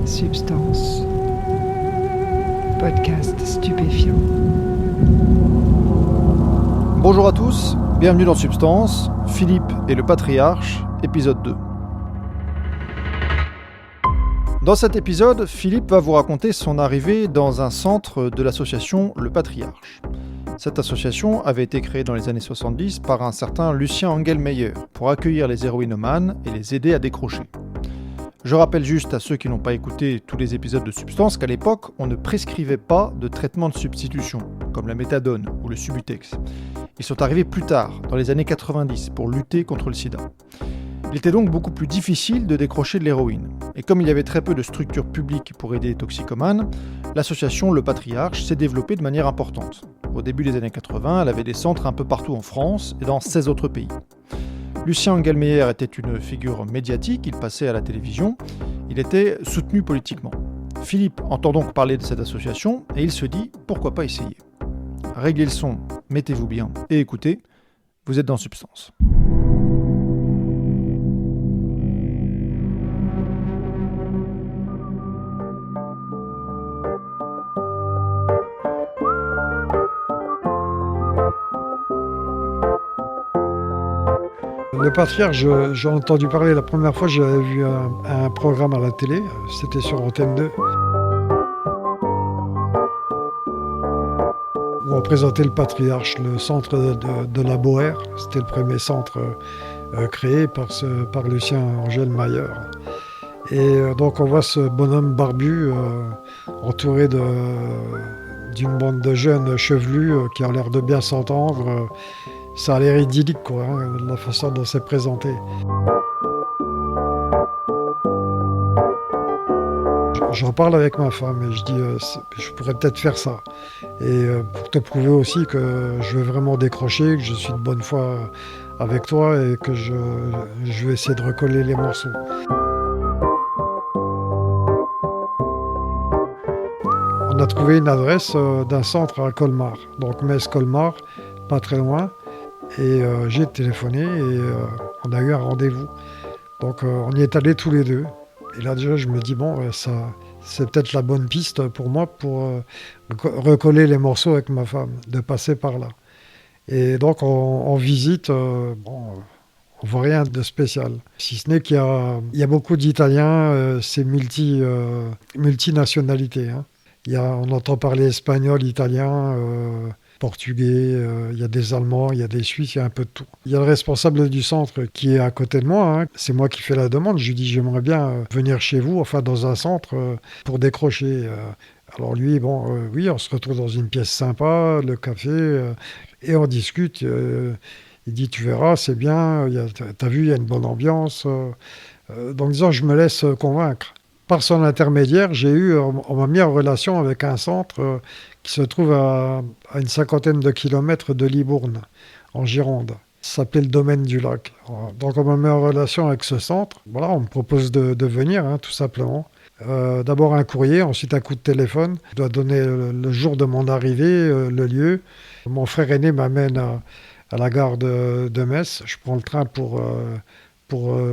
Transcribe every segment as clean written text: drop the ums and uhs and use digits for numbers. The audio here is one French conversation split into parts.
Substance. Podcast stupéfiant. Bonjour à tous, bienvenue dans Substance, Philippe et le Patriarche, épisode 2. Dans cet épisode, Philippe va vous raconter son arrivée dans un centre de l'association Le Patriarche. Cette association avait été créée dans les années 70 par un certain Lucien Engelmeyer pour accueillir les héroïnomanes et les aider à décrocher. Je rappelle juste à ceux qui n'ont pas écouté tous les épisodes de Substance qu'à l'époque, on ne prescrivait pas de traitement de substitution, comme la méthadone ou le Subutex. Ils sont arrivés plus tard, dans les années 90, pour lutter contre le sida. Il était donc beaucoup plus difficile de décrocher de l'héroïne. Et comme il y avait très peu de structures publiques pour aider les toxicomanes, l'association Le Patriarche s'est développée de manière importante. Au début des années 80, elle avait des centres un peu partout en France et dans 16 autres pays. Lucien Engelmeyer était une figure médiatique, il passait à la télévision, il était soutenu politiquement. Philippe entend donc parler de cette association et il se dit pourquoi pas essayer. Réglez le son, mettez-vous bien et écoutez, vous êtes dans Substance. Le Patriarche, j'ai entendu parler la première fois, j'avais vu un programme à la télé, c'était sur Antenne 2, où on présentait le Patriarche, le centre de la Boère. C'était le premier centre créé par Lucien Engelmeyer. Et donc on voit ce bonhomme barbu entouré d'une bande de jeunes chevelus qui ont l'air de bien s'entendre. Ça a l'air idyllique, quoi, la façon dont c'est présenté. J'en parle avec ma femme et je dis je pourrais peut-être faire ça. Et pour te prouver aussi que je veux vraiment décrocher, que je suis de bonne foi avec toi et que je vais essayer de recoller les morceaux. On a trouvé une adresse d'un centre à Colmar, donc Metz-Colmar, pas très loin. Et j'ai téléphoné et on a eu un rendez-vous. Donc on y est allés tous les deux. Et là déjà je me dis ça c'est peut-être la bonne piste pour moi pour recoller les morceaux avec ma femme, de passer par là. Et donc en visite, on voit rien de spécial. Si ce n'est qu'il y a beaucoup d'Italiens, c'est multinationalité. Hein. On entend parler espagnol, italien, portugais, il y a des Allemands, il y a des Suisses, il y a un peu de tout. Il y a le responsable du centre qui est à côté de moi, c'est moi qui fais la demande, je lui dis j'aimerais bien venir chez vous, enfin dans un centre pour décrocher. Alors lui, oui, on se retrouve dans une pièce sympa, le café, et on discute. Il dit tu verras, c'est bien, t'as vu, il y a une bonne ambiance. Donc disons, je me laisse convaincre. Par son intermédiaire, on m'a mis en relation avec un centre qui se trouve à une 50aine de kilomètres de Libourne, en Gironde. Ça s'appelle le Domaine du Lac. Donc on m'a mis en relation avec ce centre. Voilà, on me propose de venir, tout simplement. D'abord un courrier, ensuite un coup de téléphone. Je dois donner le jour de mon arrivée, le lieu. Mon frère aîné m'amène à la gare de Metz. Je prends le train pour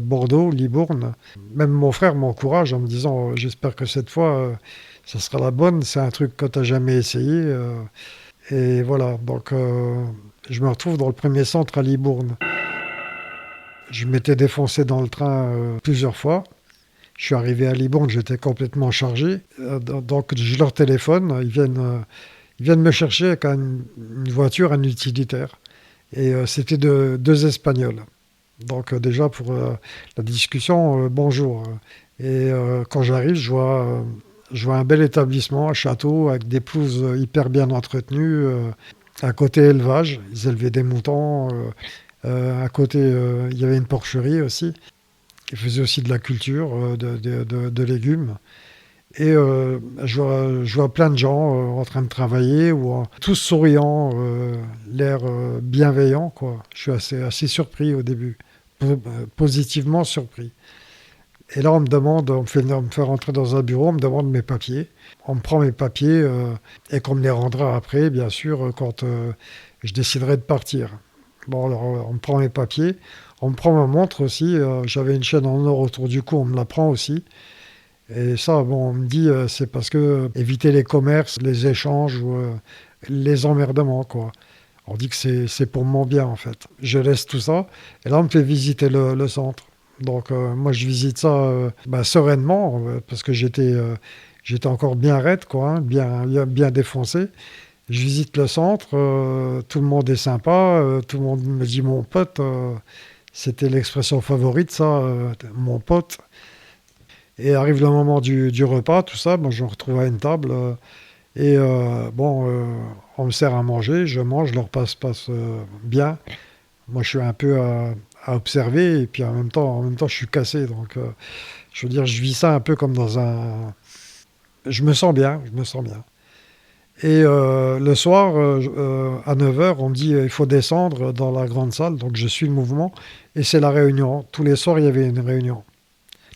Bordeaux, Libourne. Même mon frère m'encourage en me disant j'espère que cette fois ça sera la bonne, c'est un truc que tu n'as jamais essayé. Et voilà, donc je me retrouve dans le premier centre à Libourne. Je m'étais défoncé dans le train plusieurs fois. Je suis arrivé à Libourne, j'étais complètement chargé. Donc je leur téléphone, ils viennent me chercher avec une voiture, un utilitaire. Et c'était deux Espagnols. Donc déjà pour la discussion, bonjour. Et quand j'arrive, je vois un bel établissement, un château avec des pelouses hyper bien entretenues. À côté élevage, ils élevaient des moutons. À côté, il y avait une porcherie aussi. Ils faisaient aussi de la culture, de légumes. Et je vois plein de gens en train de travailler, tous souriants, l'air bienveillant, quoi. Je suis assez surpris au début, positivement surpris. Et là, on me fait rentrer dans un bureau, on me demande mes papiers. On me prend mes papiers et qu'on me les rendra après, bien sûr, quand je déciderai de partir. Bon, alors, on me prend mes papiers, on me prend ma montre aussi. J'avais une chaîne en or autour du cou, on me la prend aussi. Et ça, bon, on me dit, c'est parce que éviter les commerces, les échanges ou les emmerdements, quoi. On dit que c'est pour mon bien, en fait. Je laisse tout ça. Et là, on me fait visiter le centre. Donc, moi, je visite ça sereinement, parce que j'étais encore bien raide, quoi, hein, bien défoncé. Je visite le centre, tout le monde est sympa, tout le monde me dit mon pote. C'était l'expression favorite, ça, mon pote. Et arrive le moment du repas, tout ça, moi, je me retrouve à une table. On me sert à manger, je mange, le repas se passe bien. Moi, je suis un peu à observer, et puis en même temps, je suis cassé. Donc, je veux dire, je vis ça un peu comme dans un... Je me sens bien. Et le soir, à 9h, on me dit il faut descendre dans la grande salle. Donc, je suis le mouvement, et c'est la réunion. Tous les soirs, il y avait une réunion,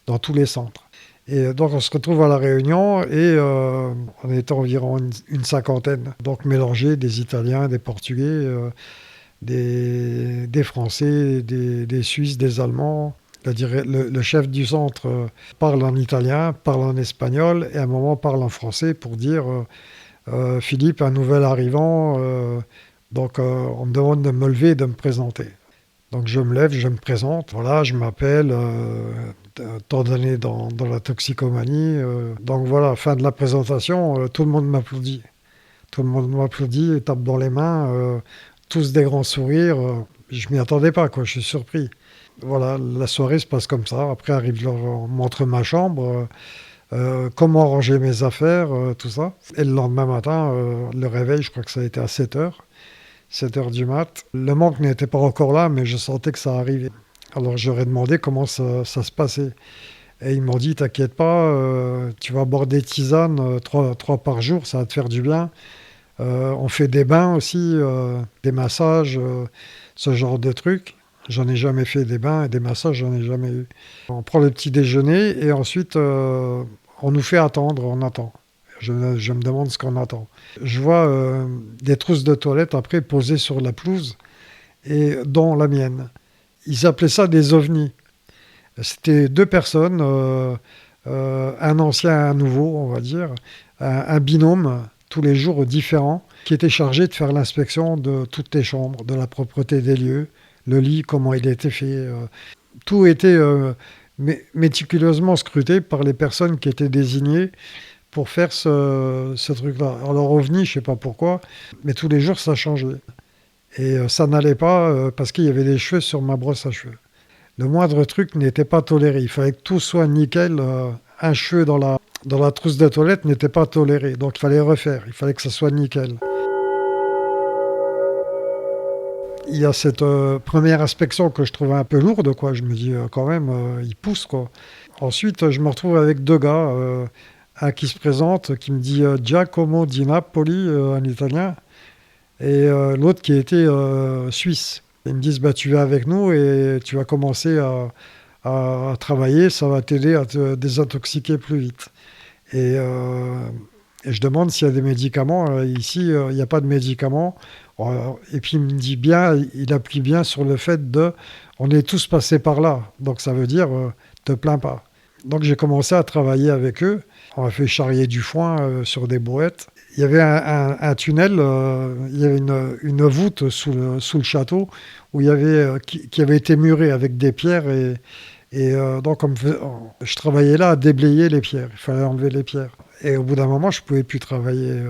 dans tous les centres. Et donc, on se retrouve à la réunion, et on était environ une cinquantaine. Donc, mélangés, des Italiens, des Portugais, des Français, des Suisses, des Allemands. Le chef du centre parle en italien, parle en espagnol, et à un moment parle en français pour dire Philippe, un nouvel arrivant, on me demande de me lever et de me présenter. Donc je me lève, je me présente, voilà, je m'appelle, tant d'années dans la toxicomanie. Donc voilà, fin de la présentation, tout le monde m'applaudit. Tout le monde m'applaudit, tape dans les mains, tous des grands sourires. Je m'y attendais pas, quoi, je suis surpris. Voilà, la soirée se passe comme ça. Après on montre ma chambre, comment ranger mes affaires, tout ça. Et le lendemain matin, le réveil, je crois que ça a été à 7h du mat. Le manque n'était pas encore là, mais je sentais que ça arrivait. Alors j'aurais demandé comment ça se passait. Et ils m'ont dit, t'inquiète pas, tu vas boire des tisanes, 3 par jour, ça va te faire du bien. On fait des bains aussi, des massages, ce genre de trucs. J'en ai jamais fait des bains et des massages, j'en ai jamais eu. On prend le petit déjeuner et ensuite on nous fait attendre, on attend. Je me demande ce qu'on attend. Je vois des trousses de toilette après posées sur la pelouse, et dont la mienne. Ils appelaient ça des ovnis. C'était 2 personnes, un ancien et un nouveau, on va dire, un binôme, tous les jours différents, qui étaient chargés de faire l'inspection de toutes les chambres, de la propreté des lieux, le lit, comment il était fait. Tout était méticuleusement scruté par les personnes qui étaient désignées pour faire ce truc-là. Alors OVNI, je ne sais pas pourquoi, mais tous les jours ça changeait. Et ça n'allait pas parce qu'il y avait des cheveux sur ma brosse à cheveux. Le moindre truc n'était pas toléré. Il fallait que tout soit nickel. Un cheveu dans la trousse de toilette n'était pas toléré. Donc il fallait refaire. Il fallait que ça soit nickel. Il y a cette première inspection que je trouvais un peu lourde, quoi. Je me dis quand même, il pousse, quoi. Ensuite, je me retrouve avec 2 gars, un qui se présente, qui me dit Giacomo di Napoli en italien, et l'autre qui était suisse. Ils me disent tu vas avec nous et tu vas commencer à travailler, ça va t'aider à te désintoxiquer plus vite. Et je demande s'il y a des médicaments. Ici, il n'y a pas de médicaments. Et puis il me dit bien, il appuie bien sur le fait on est tous passés par là. Donc ça veut dire, te plains pas. Donc j'ai commencé à travailler avec eux. On a fait charrier du foin sur des brouettes. Il y avait un tunnel, il y avait une voûte sous le château où il y avait, qui avait été murée avec des pierres. Donc je travaillais là à déblayer les pierres. Il fallait enlever les pierres. Et au bout d'un moment, je ne pouvais plus travailler.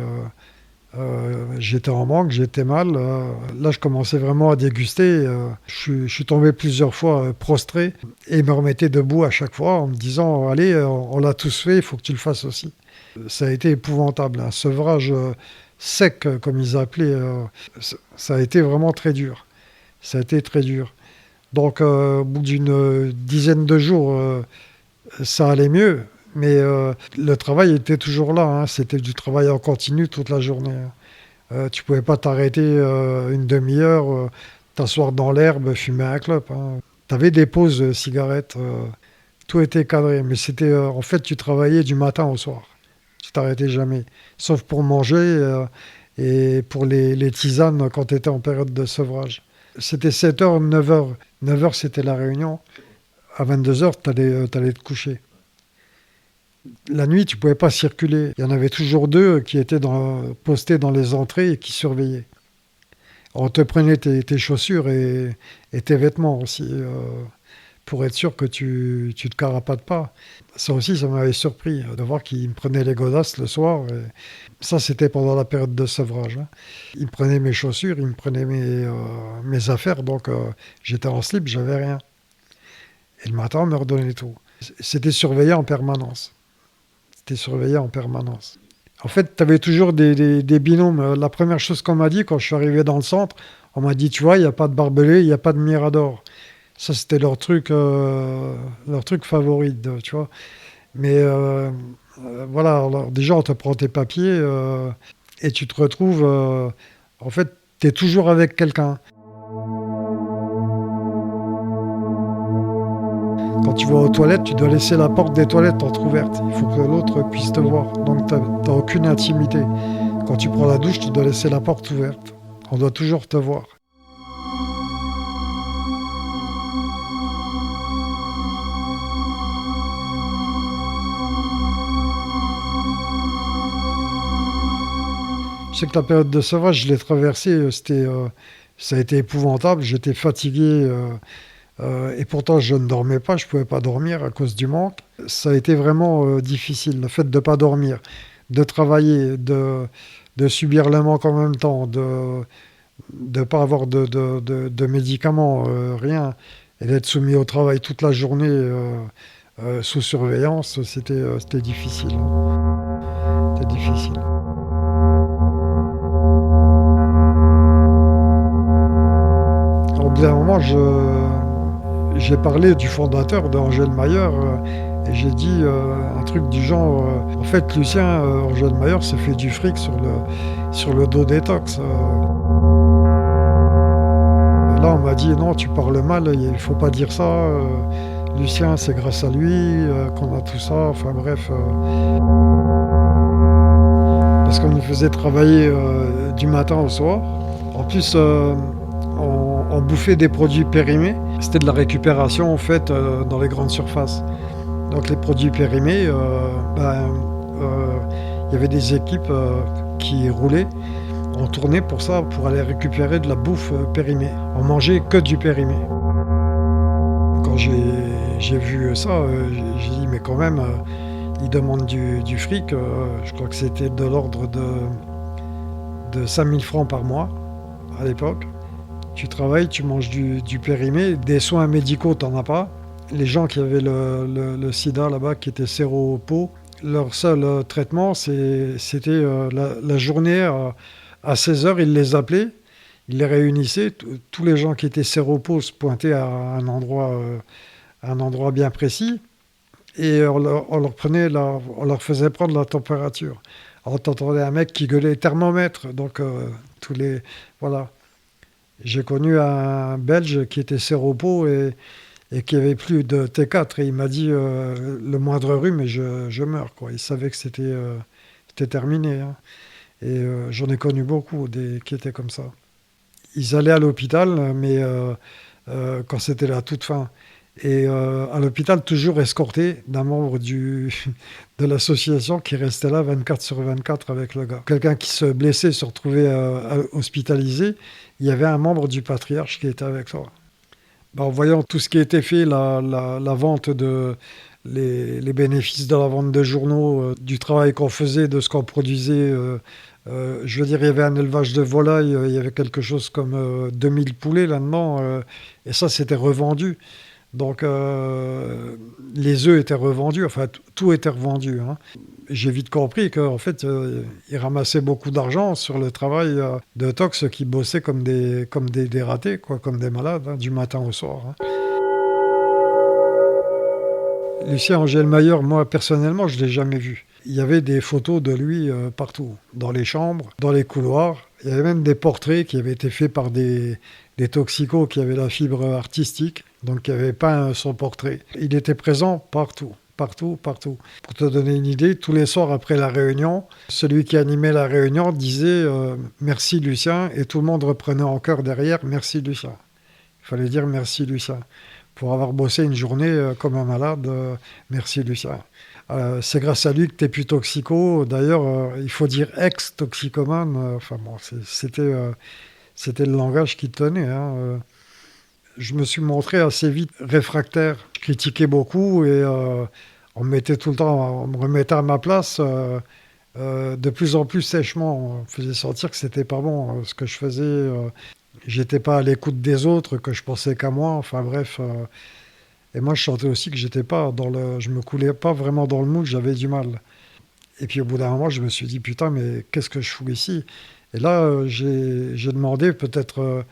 J'étais en manque, j'étais mal. Là, je commençais vraiment à déguster. Je suis tombé plusieurs fois prostré et me remettais debout à chaque fois en me disant allez, on l'a tous fait, il faut que tu le fasses aussi. Ça a été épouvantable. Un sevrage sec, comme ils appelaient, ça a été vraiment très dur. Ça a été très dur. Donc, au bout d'une dizaine de jours, ça allait mieux. Mais le travail était toujours là, hein. C'était du travail en continu toute la journée. Tu pouvais pas t'arrêter une demi-heure, t'asseoir dans l'herbe, fumer un clope, hein. Tu avais des pauses cigarettes, tout était cadré. Mais c'était, en fait, tu travaillais du matin au soir. Tu t'arrêtais jamais. Sauf pour manger et pour les tisanes quand tu étais en période de sevrage. C'était 7h, 9h. 9h, c'était la réunion. À 22h, t'allais te coucher. La nuit, tu pouvais pas circuler. Il y en avait toujours 2 qui étaient postés dans les entrées et qui surveillaient. On te prenait tes chaussures et tes vêtements aussi, pour être sûr que tu te carapates pas. Ça aussi, ça m'avait surpris de voir qu'ils me prenaient les godasses le soir. Et ça, c'était pendant la période de sevrage. Hein. Ils me prenaient mes chaussures, ils me prenaient mes affaires, donc j'étais en slip, j'avais rien. Et le matin, on me redonnait tout. C'était surveillé en permanence. En fait, tu avais toujours des binômes. La première chose qu'on m'a dit quand je suis arrivé dans le centre, on m'a dit, tu vois, il n'y a pas de barbelé, il n'y a pas de mirador. Ça, c'était leur truc favori, tu vois. Mais voilà, alors, déjà, on te prend tes papiers et tu te retrouves... en fait, tu es toujours avec quelqu'un. Quand tu vas aux toilettes, tu dois laisser la porte des toilettes entrouverte. Il faut que l'autre puisse te voir. Donc, tu n'as aucune intimité. Quand tu prends la douche, tu dois laisser la porte ouverte. On doit toujours te voir. Je sais que la période de sevrage, je l'ai traversée. Ça a été épouvantable. J'étais fatigué. Et pourtant, je ne dormais pas, je ne pouvais pas dormir à cause du manque. Ça a été vraiment difficile, le fait de ne pas dormir, de travailler, de subir le manque en même temps, de ne pas avoir de médicaments, rien, et d'être soumis au travail toute la journée sous surveillance, c'était difficile. C'était difficile. Au bout d'un moment, j'ai parlé du fondateur d'Angel Mayer et j'ai dit un truc du genre en fait Lucien, Angel Mayer se fait du fric sur le dos des tox. Là on m'a dit non, tu parles mal, il faut pas dire ça. Lucien, c'est grâce à lui qu'on a tout ça, enfin bref. Parce qu'on nous faisait travailler du matin au soir. En plus on bouffait des produits périmés. C'était de la récupération en fait dans les grandes surfaces. Donc les produits périmés, y avait des équipes qui roulaient. On tournait pour ça, pour aller récupérer de la bouffe périmée. On mangeait que du périmé. Quand j'ai vu ça, j'ai dit mais quand même, ils demandent du fric. Je crois que c'était de l'ordre de 5000 francs par mois à l'époque. Tu travailles, tu manges du périmé, des soins médicaux, t'en as pas. Les gens qui avaient le sida là-bas, qui étaient séropos, leur seul traitement, c'était la journée à 16h, ils les appelaient, ils les réunissaient. Tous les gens qui étaient séropos se pointaient à un endroit bien précis et on leur faisait prendre la température. Alors t'entendais un mec qui gueulait thermomètre, donc voilà. J'ai connu un Belge qui était séropo et qui avait plus de T4 et il m'a dit le moindre rhume et je meurs, quoi. Il savait que c'était terminé. Hein. Et j'en ai connu beaucoup qui étaient comme ça. Ils allaient à l'hôpital, mais quand c'était la toute fin. Et à l'hôpital, toujours escorté d'un membre de l'association qui restait là 24/24 avec le gars. Quelqu'un qui se blessait, se retrouvait hospitalisé, il y avait un membre du patriarche qui était avec toi. En voyant tout ce qui était fait, la vente les bénéfices de la vente de journaux, du travail qu'on faisait, de ce qu'on produisait, je veux dire, il y avait un élevage de volailles, il y avait quelque chose comme 2000 poulets là-dedans, et ça, c'était revendu. Donc, les œufs étaient revendus, enfin, tout était revendu. Hein. J'ai vite compris qu'en fait, ils ramassaient beaucoup d'argent sur le travail de tox qui bossaient comme des ratés, quoi, comme des malades, hein, du matin au soir. Hein. Lucien Angel Mayer, moi, personnellement, je ne l'ai jamais vu. Il y avait des photos de lui partout, dans les chambres, dans les couloirs. Il y avait même des portraits qui avaient été faits par des toxicos qui avaient la fibre artistique, donc qui avaient peint son portrait. Il était présent partout. Pour te donner une idée, tous les soirs après la réunion, celui qui animait la réunion disait « Merci Lucien » et tout le monde reprenait en chœur derrière « Merci Lucien ». Il fallait dire « Merci Lucien ». Pour avoir bossé une journée comme un malade, merci Lucien. C'est grâce à lui que tu n'es plus toxico. D'ailleurs, il faut dire ex-toxicomane. Enfin bon, c'était le langage qui tenait. Hein. Je me suis montré assez vite réfractaire. Je critiquais beaucoup et on me mettait tout le temps, on me remettait à ma place de plus en plus sèchement. On me faisait sentir que c'était pas bon ce que je faisais. J'étais pas à l'écoute des autres, que je pensais qu'à moi. Enfin bref. Et moi, je sentais aussi que je me coulais pas vraiment dans le moule. J'avais du mal. Et puis au bout d'un moment, je me suis dit putain, mais qu'est-ce que je fous ici? Et là, j'ai demandé peut-être.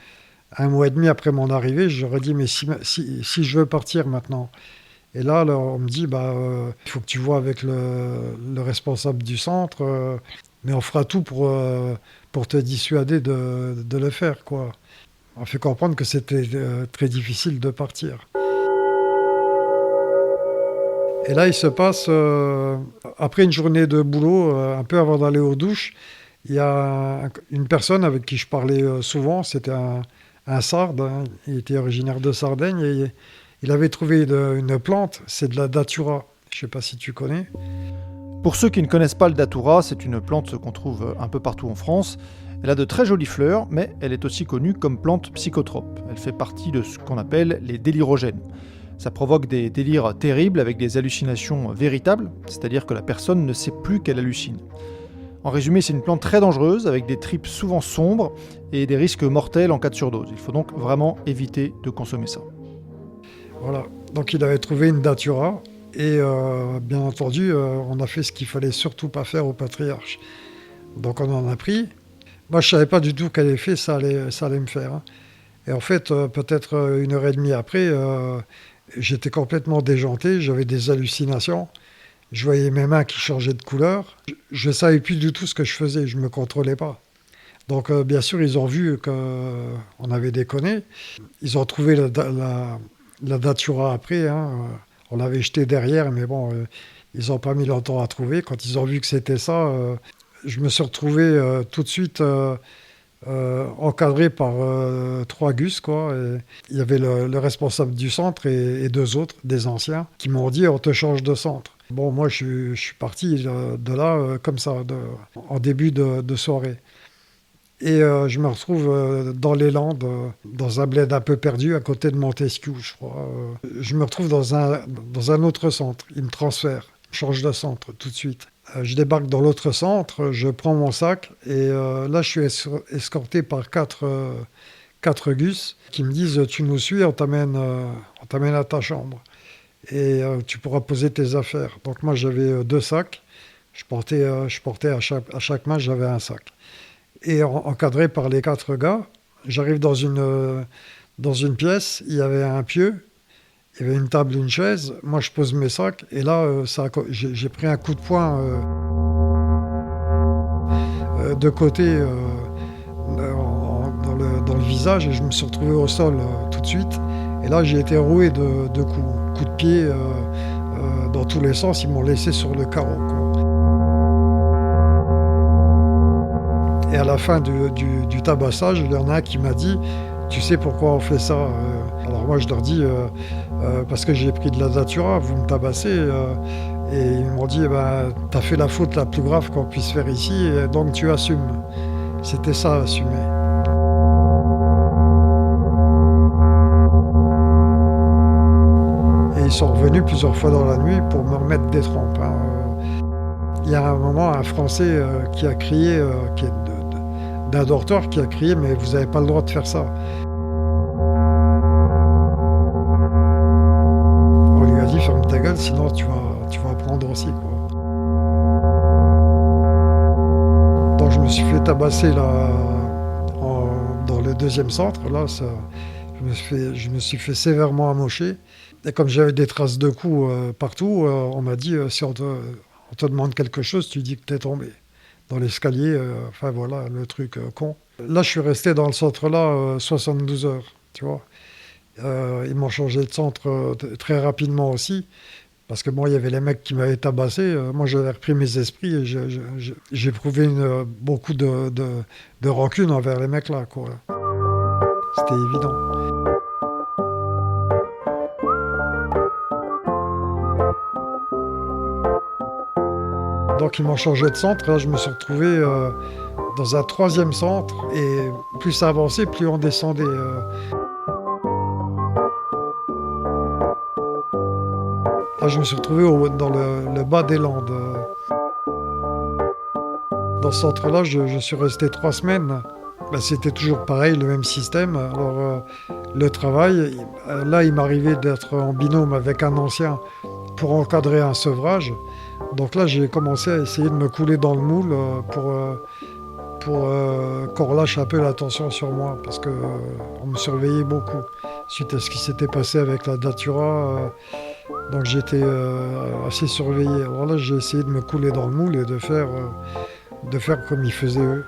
Un mois et demi après mon arrivée, j'aurais dit, mais si je veux partir maintenant. Et là, on me dit, il faut que tu vois avec le responsable du centre, mais on fera tout pour te dissuader de le faire, quoi. On fait comprendre que c'était très difficile de partir. Et là, il se passe, après une journée de boulot, un peu avant d'aller aux douches, il y a une personne avec qui je parlais souvent, c'était un Sarde, hein. Il était originaire de Sardaigne et il avait trouvé une plante, c'est de la datura. Je ne sais pas si tu connais. Pour ceux qui ne connaissent pas le datura, c'est une plante qu'on trouve un peu partout en France. Elle a de très jolies fleurs, mais elle est aussi connue comme plante psychotrope. Elle fait partie de ce qu'on appelle les délirogènes. Ça provoque des délires terribles avec des hallucinations véritables, c'est-à-dire que la personne ne sait plus qu'elle hallucine. En résumé, c'est une plante très dangereuse, avec des tripes souvent sombres et des risques mortels en cas de surdose. Il faut donc vraiment éviter de consommer ça. Voilà, donc il avait trouvé une datura, et bien entendu, on a fait ce qu'il fallait surtout pas faire au patriarche. Donc on en a pris. Moi, je savais pas du tout quel effet ça allait me faire. Hein. Et en fait, peut-être une heure et demie après, j'étais complètement déjanté, j'avais des hallucinations. Je voyais mes mains qui changeaient de couleur. Je ne savais plus du tout ce que je faisais, je ne me contrôlais pas. Donc bien sûr, ils ont vu qu'on avait déconné. Ils ont trouvé la datura après. Hein. On l'avait jeté derrière, mais bon, ils n'ont pas mis longtemps à trouver. Quand ils ont vu que c'était ça, je me suis retrouvé tout de suite encadré par 3 gus, quoi. Et il y avait le responsable du centre et 2 autres, des anciens, qui m'ont dit on te change de centre. Bon, moi je suis parti de là comme ça, en début de soirée. Et je me retrouve dans les Landes, dans un bled un peu perdu, à côté de Montesquieu, je crois. Je me retrouve dans un autre centre. Ils me transfèrent, je change de centre tout de suite. Je débarque dans l'autre centre, je prends mon sac et là je suis escorté par 4 gus qui me disent tu nous suis, on t'amène à ta chambre et tu pourras poser tes affaires. Donc moi j'avais 2 sacs, je portais à chaque main j'avais un sac. Et encadré par les 4 gars, j'arrive dans une pièce, il y avait un pieu. Il y avait une table, une chaise, moi je pose mes sacs, et là j'ai pris un coup de poing de côté dans le visage, et je me suis retrouvé au sol tout de suite. Et là j'ai été roué de coups de pied dans tous les sens, ils m'ont laissé sur le carreau, quoi. Et à la fin du tabassage, il y en a un qui m'a dit « Tu sais pourquoi on fait ça ?» Alors moi je leur dis parce que j'ai pris de la datura, vous me tabassez. Et ils m'ont dit t'as fait la faute la plus grave qu'on puisse faire ici, et donc tu assumes. C'était ça, assumer. Et ils sont revenus plusieurs fois dans la nuit pour me remettre des trompes. Hein. Il y a un moment un Français qui a crié, qui est d'un dortoir, qui a crié « Mais vous n'avez pas le droit de faire ça ». Ferme ta gueule, sinon tu vas prendre aussi, quoi. Donc je me suis fait tabasser là, dans le 2e centre. Là, je me suis fait sévèrement amocher. Et comme j'avais des traces de coups partout, on m'a dit si on te demande quelque chose, tu dis que t'es tombé dans l'escalier. Enfin voilà, le truc con. Là, je suis resté dans le centre là 72 heures, tu vois. Ils m'ont changé de centre très rapidement aussi, parce que bon, il y avait les mecs qui m'avaient tabassé. Moi, j'avais repris mes esprits et j'ai éprouvé beaucoup de rancune envers les mecs là, quoi. C'était évident. Donc ils m'ont changé de centre. Là, je me suis retrouvé dans un 3e centre. Et plus ça avançait, plus on descendait. Là, je me suis retrouvé dans le bas des Landes. Dans ce centre-là, je suis resté 3 semaines. Ben, c'était toujours pareil, le même système. Alors, le travail, là, il m'arrivait d'être en binôme avec un ancien pour encadrer un sevrage. Donc là, j'ai commencé à essayer de me couler dans le moule pour qu'on relâche un peu la tension sur moi, parce qu'on me surveillait beaucoup suite à ce qui s'était passé avec la Datura. Donc j'étais assez surveillé. Alors là, j'ai essayé de me couler dans le moule et de faire comme ils faisaient eux.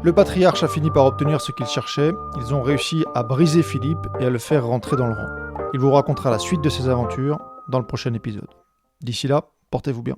Le patriarche a fini par obtenir ce qu'il cherchait. Ils ont réussi à briser Philippe et à le faire rentrer dans le rang. Il vous racontera la suite de ses aventures dans le prochain épisode. D'ici là, portez-vous bien.